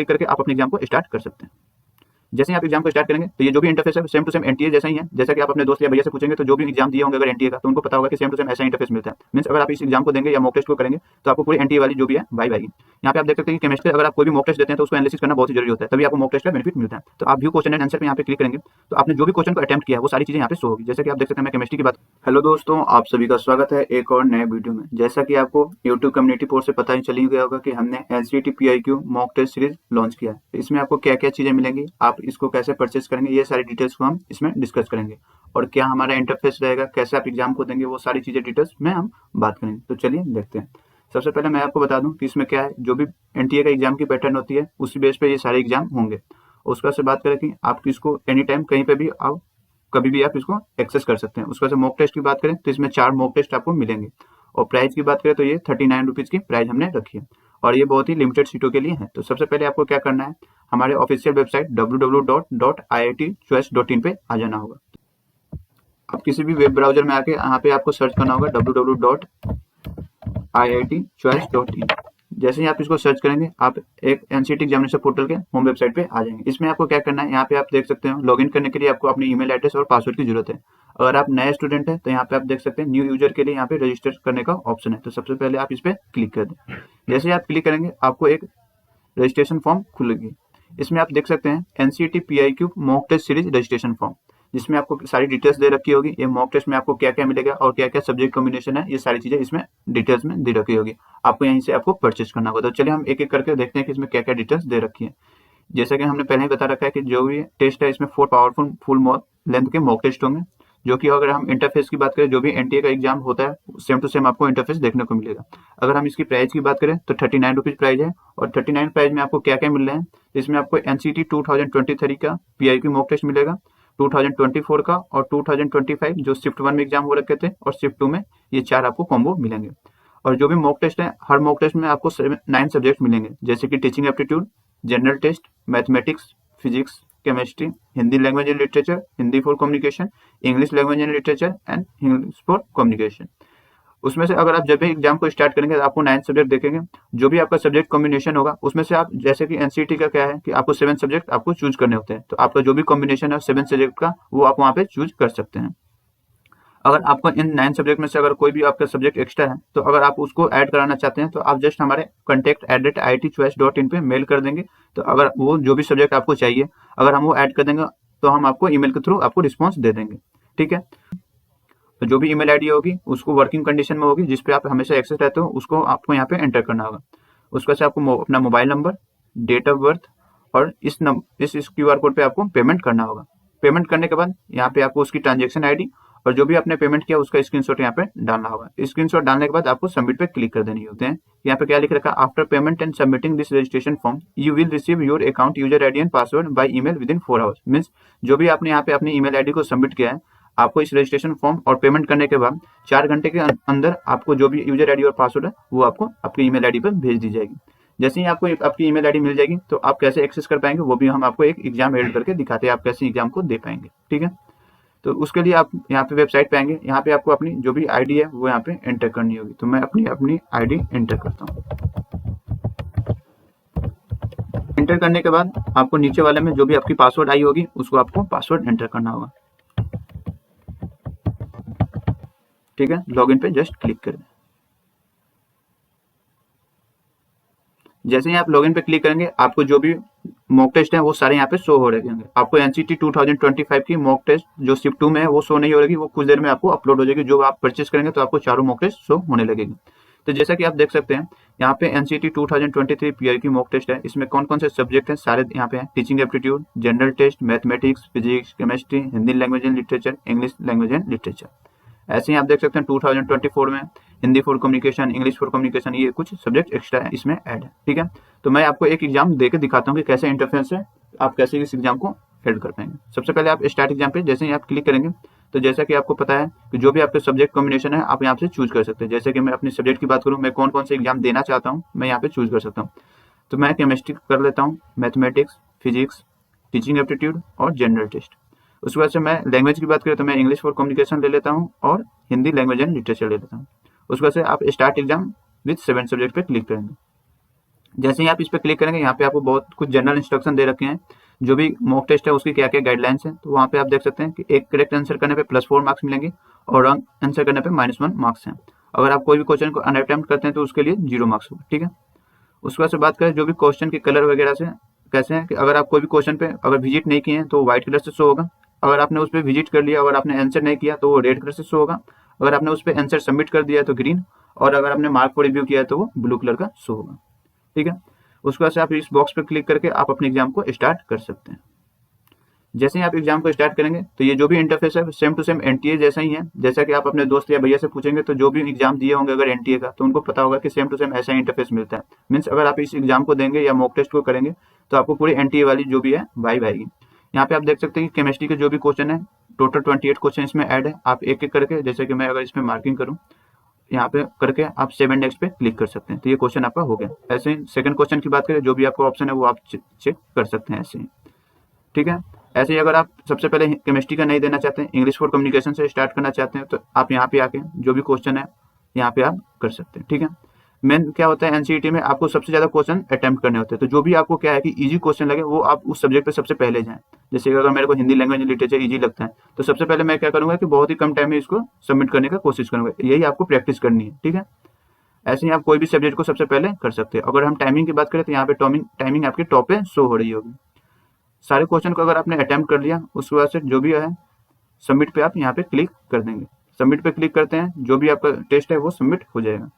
Click करके आप अपने एग्जाम को स्टार्ट कर सकते हैं। जैसे ही आप एग्जाम को स्टार्ट करेंगे तो ये जो भी इंटरफेस है सेम टू सेम एनटीए जैसा ही है। जैसा कि आप अपने दोस्त या भैया से पूछेंगे तो जो भी एग्जाम दिए होंगे अगर एनटीए का, तो उनको पता होगा कि सेम टू सेम ऐसा इंटरफेस मिलता है। मींस अगर आप इस एग्जाम को देंगे या मॉक टेस्ट को करेंगे तो आपको पूरी एनटीए वाली जो भी है वाइब आएगी। यहाँ पे आप देख सकते हैं कि केमिस्ट्री अगर आप कोई भी मॉक टेस्ट देते हैं तो उसको एनालिसिस करना बहुत ही जरूरी होता है, तभी आपको मॉक टेस्ट का बेनिफिट मिलता है। तो आप व्यू क्वेश्चन एंड आंसर पे यहाँ पे क्लिक करेंगे तो आपने जो भी क्वेश्चन को अटेम्प्ट किया है वो सारी चीजें यहाँ पे शो होगी। जैसे कि आप देख सकते हैं मैं केमिस्ट्री की बात। हेलो दोस्तों, आप सभी का स्वागत है एक और नए वीडियो में। जैसा कि आपको यूट्यूब कम्युनिटी पोस्ट से पता ही चल गया होगा कि हमने NCET PIQ mock test series launch किया है। इसमें आपको क्या क्या चीजें मिलेंगी, आप इसको कैसे परचेस करेंगे, ये सारी डिटेल्स को हम इसमें डिस्कस करेंगे। और क्या हमारा इंटरफेस रहेगा, कैसे आप एग्जाम को देंगे, वो सारी चीजें डिटेल्स में हम बात करेंगे। तो चलिए देखते हैं। सबसे पहले मैं आपको बता दूं कि इसमें क्या है, जो भी एनटीए का एग्जाम की पैटर्न होती है उसी बेस पे ये सारे एग्जाम होंगे। उसके बाद से बात करें कि आप इसको एनी टाइम कहीं पे भी आप कभी भी आप इसको एक्सेस कर सकते हैं। उसके बाद से मॉक टेस्ट की बात करें तो इसमें 4 मॉक टेस्ट आपको मिलेंगे। और प्राइस की बात करें तो ये 39 रुपीज की प्राइस हमने रखी है और ये बहुत ही लिमिटेड सीटों के लिए है। तो सबसे पहले आपको क्या करना है, हमारे ऑफिशियल वेबसाइट www.iitchoice.in पे आ जाना होगा। आप किसी भी वेब ब्राउजर में आके यहाँ पे आपको सर्च करना होगा www.iitchoice.in। जैसे ही आप इसको सर्च करेंगे आप एक एनसीईटी एग्जामिनेशन पोर्टल के होम वेबसाइट पे आ जाएंगे। इसमें आपको क्या करना है, यहाँ पे आप देख सकते हो लॉगिन करने के लिए आपको अपनी ईमेल एड्रेस और पासवर्ड की जरूरत है। अगर आप नए स्टूडेंट हैं तो यहाँ पे आप देख सकते हैं न्यू यूजर के लिए यहाँ पे रजिस्टर करने का ऑप्शन है। तो सबसे पहले आप इस पे क्लिक कर दें। जैसे ही आप क्लिक करेंगे आपको एक रजिस्ट्रेशन फॉर्म खुलेगी। इसमें आप देख सकते हैं NCET PIQ mock test series registration form, जिसमें आपको सारी डिटेल्स दे रखी होगी। ये मॉक टेस्ट में आपको क्या क्या मिलेगा और क्या क्या सब्जेक्ट कॉम्बिनेशन है, ये सारी चीजें इसमें डिटेल्स में दे रखी होगी। आपको यहीं से आपको परचेस करना होगा। तो चलिए हम एक एक करके देखते हैं कि इसमें क्या क्या डिटेल्स दे रखी है। जैसा कि हमने पहले ही बता रखा है कि जो भी टेस्ट है इसमें 4 पावरफुल फुल लेंथ के मॉक टेस्ट होंगे, जो कि अगर हम इंटरफेस की बात करें जो भी एनटीए का एग्जाम होता है सेम टू सेम आपको इंटरफेस देखने को मिलेगा। अगर हम इसकी प्राइस की बात करें तो 39 रुपीज प्राइस है। और 39 प्राइस में आपको क्या क्या मिल रहे हैं, इसमें आपको एनसीईटी 2023 का पीआईक्यू मॉक टेस्ट मिलेगा, 2024 का और 2025 जो शिफ्ट 1 में एग्जाम हो रखे थे और शिफ्ट 2 में, ये 4 आपको कॉम्बो मिलेंगे। और जो भी मॉक टेस्ट है हर मॉक टेस्ट में आपको 9 सब्जेक्ट मिलेंगे, जैसे कि teaching aptitude, general test, mathematics, physics, chemistry, Hindi language and literature, Hindi for communication, English language and literature and English for communication. उसमें से अगर आप जब भी एग्जाम को स्टार्ट करेंगे तो आपको 9 सब्जेक्ट देखेंगे। जो भी आपका सब्जेक्ट कॉम्बिनेशन होगा उसमें से आप, जैसे कि एनसीईटी का क्या है कि आपको 7 सब्जेक्ट आपको चूज करने होते हैं, तो आपका जो भी कॉम्बिनेशन है 7 सब्जेक्ट का वो आप वहाँ पे चूज कर सकते हैं। अगर आपको इन 9 सब्जेक्ट में से अगर कोई भी आपका सब्जेक्ट एक्स्ट्रा है तो अगर आप उसको ऐड कराना चाहते हैं तो आप जस्ट हमारे contact@iitchoice.in पे मेल कर देंगे। तो अगर वो जो भी सब्जेक्ट आपको चाहिए अगर हम वो ऐड कर देंगे तो हम आपको ईमेल के थ्रू आपको रिस्पॉन्स दे देंगे। ठीक है, तो जो भी ईमेल आईडी होगी उसको वर्किंग कंडीशन में होगी, जिस पे आप हमेशा एक्सेस रहते हो, उसको आपको यहाँ पे एंटर करना होगा। उसके बाद आपको अपना mobile number, date of birth और इस क्यूआर कोड पे आपको पेमेंट करना होगा। पेमेंट करने के बाद यहाँ पे आपको उसकी ट्रांजेक्शन आईडी और जो भी आपने पेमेंट किया उसका स्क्रीनशॉट यहाँ पे डालना होगा। स्क्रीनशॉट डालने के बाद आपको सबमिट पे क्लिक कर देनी होते हैं। यहाँ पे क्या लिख रखा है, after payment and submitting this registration form you will receive your account user ID and password by email with in 4 hours. Means जो भी आपने यहाँ पे अपनी ईमेल आईडी को सबमिट किया है, आपको इस रजिस्ट्रेशन फॉर्म और पेमेंट करने के बाद 4 घंटे के अंदर आपको जो भी यूजर आईडी और पासवर्ड है वो आपको आपकी ईमेल आईडी पर भेज दी जाएगी। जैसे ही आपको आपकी ईमेल आईडी मिल जाएगी तो आप कैसे एक्सेस कर पाएंगे वो भी हम आपको एक एग्जाम एड करके दिखाते हैं, आप कैसे एग्जाम को दे पाएंगे। ठीक है, तो उसके लिए आप यहाँ पे वेबसाइट पे आएंगे, यहाँ पे आपको अपनी जो भी आईडी है वो यहाँ पे एंटर करनी होगी। तो मैं अपनी आईडी एंटर करता हूँ। एंटर करने के बाद आपको नीचे वाले में जो भी आपकी पासवर्ड आई होगी उसको आपको पासवर्ड एंटर करना होगा। ठीक है, लॉगिन पे जस्ट क्लिक कर दें। जैसे ही आप लॉगिन पे क्लिक करेंगे आपको जो भी मॉक टेस्ट है वो सारे यहाँ पे शो हो रहे होंगे। आपको एनसीईटी 2025 की मॉक टेस्ट जो शिफ्ट 2 में है वो शो नहीं हो रही, वो कुछ देर में आपको अपलोड हो जाएगी। जो आप परचेस करेंगे तो आपको चारों मॉक टेस्ट शो होने लगेगी। तो जैसा कि आप देख सकते हैं यहाँ पे एनसीईटी 2023 पीआई की मॉक टेस्ट है। इसमें कौन कौन से सब्जेक्ट हैं सारे यहाँ पे हैं, teaching aptitude, general test, mathematics, physics, chemistry, Hindi language and literature, English language and literature. ऐसे ही आप देख सकते हैं 2024 में Hindi for communication, English for communication, ये कुछ सब्जेक्ट एक्स्ट्रा है इसमें ऐड है। ठीक है, तो मैं आपको एक एग्जाम देके दिखाता हूँ कि कैसे इंटरफेस से आप कैसे इस एग्जाम को हेल्ड कर पाएंगे। सबसे पहले आप स्टार्ट एग्जाम पे जैसे ही आप क्लिक करेंगे तो जैसा कि आपको पता है कि जो भी आपके सब्जेक्ट कॉम्बिनेशन है आप यहाँ से चूज कर सकते हैं। जैसे कि मैं अपने सब्जेक्ट की बात करूँ, मैं कौन कौन से एग्जाम देना चाहता हूँ मैं यहाँ पे चूज कर सकता हूँ। तो मैं केमिस्ट्री कर लेता हूँ, मैथमेटिक्स, फिजिक्स, टीचिंग एप्टीट्यूड और जनरल टेस्ट। उसके बाद से मैं लैंग्वेज की बात करें तो मैं इंग्लिश फॉर कम्युनिकेशन ले लेता हूँ और हिंदी लैंग्वेज एंड लिटरेचर ले लेता हूँ। उसके बाद से आप स्टार्ट एग्जाम विद 7 सब्जेक्ट पे क्लिक करेंगे। जैसे ही आप इस पर क्लिक करेंगे, यहाँ पे आपको बहुत कुछ जनरल इंस्ट्रक्शन दे रखे हैं, जो भी मॉक टेस्ट है उसकी क्या क्या गाइडलाइंस है। तो वहाँ पे आप देख सकते हैं कि एक करेक्ट आंसर करने पे +4 मार्क्स मिलेंगे और रॉन्ग आंसर करने पे -1 मार्क्स हैं। अगर आप कोई भी क्वेश्चन को अनअटेम्प्ट करते हैं तो उसके लिए 0 मार्क्स होगा, ठीक है। उसके बाद से बात करें जो भी क्वेश्चन के कलर वगैरह से कैसे हैं, कि अगर आप कोई भी क्वेश्चन पे अगर विजिट नहीं किए हैं तो व्हाइट कलर से शो होगा। अगर आपने उस पर विजिट कर लिया, अगर आपने आंसर नहीं किया तो वो रेड कलर से शो होगा। अगर आपने उस पर आंसर सबमिट कर दिया तो ग्रीन, और अगर आपने मार्क को रिव्यू किया तो वो ब्लू कलर का शो होगा, ठीक है। उसके बाद से आप इस बॉक्स पर क्लिक करके आप अपने एग्जाम को स्टार्ट कर सकते हैं। जैसे ही आप एग्जाम को स्टार्ट करेंगे तो ये जो भी इंटरफेस है सेम टू सेम एनटीए जैसा ही है। जैसा कि आप अपने दोस्त या भैया से पूछेंगे तो जो भी एग्जाम दिए होंगे अगर एनटीए का, तो उनको पता होगा कि सेम टू सेम ऐसा ही इंटरफेस मिलता है। मीन्स अगर आप इस एग्जाम को देंगे या मॉक टेस्ट को करेंगे तो आपको पूरी एनटीए वाली जो भी है वाइब आएगी। यहाँ पे आप देख सकते हैं कि केमिस्ट्री के जो भी क्वेश्चन है, टोटल 28 क्वेश्चन इसमें ऐड है। आप एक एक करके, जैसे कि मैं अगर इसमें मार्किंग करूँ यहाँ पे करके, आप 7 नेक्स्ट पे क्लिक कर सकते हैं, तो ये क्वेश्चन आपका हो गया। ऐसे ही सेकंड क्वेश्चन की बात करें, जो भी आपका ऑप्शन है वो आप चेक कर सकते हैं ऐसे ही, ठीक है। ऐसे ही अगर आप सबसे पहले केमिस्ट्री का नहीं देना चाहते हैं, इंग्लिश फॉर कम्युनिकेशन से स्टार्ट करना चाहते हैं, तो आप यहाँ पे आके जो भी क्वेश्चन है यहाँ पे आप कर सकते हैं, ठीक है। मेन क्या होता है एनसीईटी में, आपको सबसे ज्यादा क्वेश्चन अटेम्प्ट करने होते हैं, तो जो भी आपको क्या है कि इजी क्वेश्चन लगे वो आप उस सब्जेक्ट पे सबसे पहले जाएं। जैसे अगर मेरे को हिंदी लैंग्वेज लिटरेचर इजी लगता है तो सबसे पहले मैं क्या करूंगा कि बहुत ही कम टाइम में इसको सबमिट करने का कोशिश करूंगा। यही आपको प्रैक्टिस करनी है, ठीक है। ऐसे ही आप कोई भी सब्जेक्ट को सबसे पहले कर सकते हैं। अगर हम टाइमिंग की बात करें तो यहाँ पे टाइमिंग आपकी टॉप पे शो हो रही होगी। सारे क्वेश्चन को अगर आपने अटेम्प्ट कर लिया, उसके बाद से जो भी है सबमिट पे आप यहाँ पे क्लिक कर देंगे। सबमिट पे क्लिक करते हैं, जो भी आपका टेस्ट है वो सबमिट हो जाएगा।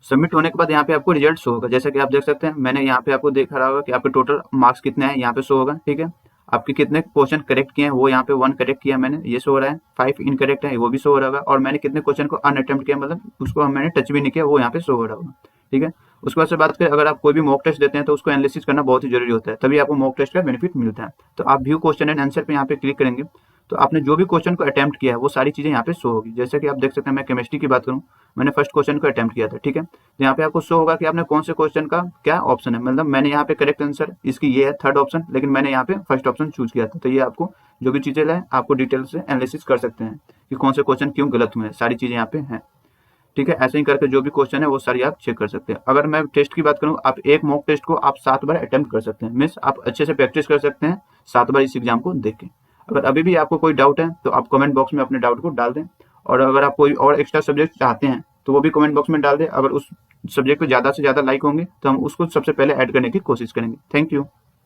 सबमिट होने के बाद यहाँ पे आपको रिजल्ट शो होगा। जैसे कि आप देख सकते हैं, मैंने यहाँ पे आपको देखा रहा होगा कि आपके टोटल मार्क्स कितने हैं, यहाँ पे शो होगा, ठीक है। आपके कितने क्वेश्चन करेक्ट किए हैं, वो यहाँ पे 1 करेक्ट किया मैंने, ये शो हो रहा है। 5 इनकरेक्ट है, वो भी शो हो रहा होगा। और मैंने कितने क्वेश्चन को अनअटेम्प्ट किया, मतलब उसको मैंने टच भी नहीं किया, वो यहाँ पे शो हो रहा होगा, ठीक है। उसके बाद से बात करें, अगर आप कोई भी मॉक टेस्ट देते हैं तो उसको एनालिसिस करना बहुत ही जरूरी होता है, तभी आपको मॉक टेस्ट का बेनिफिट मिलता है। तो आप व्यू क्वेश्चन एंड आंसर पे यहाँ पे क्लिक करेंगे तो आपने जो भी क्वेश्चन को अटेम्प्ट किया है वो सारी चीजें यहाँ पे शो होगी। जैसे कि आप देख सकते हैं, मैं केमिस्ट्री की बात करूँ, मैंने फर्स्ट क्वेश्चन को अटेम्प्ट किया था, ठीक है। तो यहाँ पे आपको शो होगा कि आपने कौन से क्वेश्चन का क्या ऑप्शन है, मतलब मैंने यहाँ पे करेक्ट आंसर इसकी ये है थर्ड ऑप्शन, लेकिन मैंने यहाँ पे फर्स्ट ऑप्शन चूज किया था। तो ये आपको जो भी चीजें है आपको डिटेल से एनालिसिस कर सकते हैं कि कौन से क्वेश्चन क्यों गलत हुए हैं, सारी चीजें यहाँ पे हैं, ठीक है। ऐसे ही करके जो भी क्वेश्चन है वो सारी आप चेक कर सकते हैं। अगर मैं टेस्ट की बात करूँ, आप एक मॉक टेस्ट को आप 7 बार अटेम्प्ट कर सकते हैं, मीन्स आप अच्छे से प्रैक्टिस कर सकते हैं 7 बार इस एग्जाम को देख के। अगर अभी भी आपको कोई डाउट है तो आप कमेंट बॉक्स में अपने डाउट को डाल दें, और अगर आप कोई और एक्स्ट्रा सब्जेक्ट चाहते हैं तो वो भी कमेंट बॉक्स में डाल दें। अगर उस सब्जेक्ट पे ज़्यादा से ज़्यादा लाइक होंगे तो हम उसको सबसे पहले ऐड करने की कोशिश करेंगे। Thank you.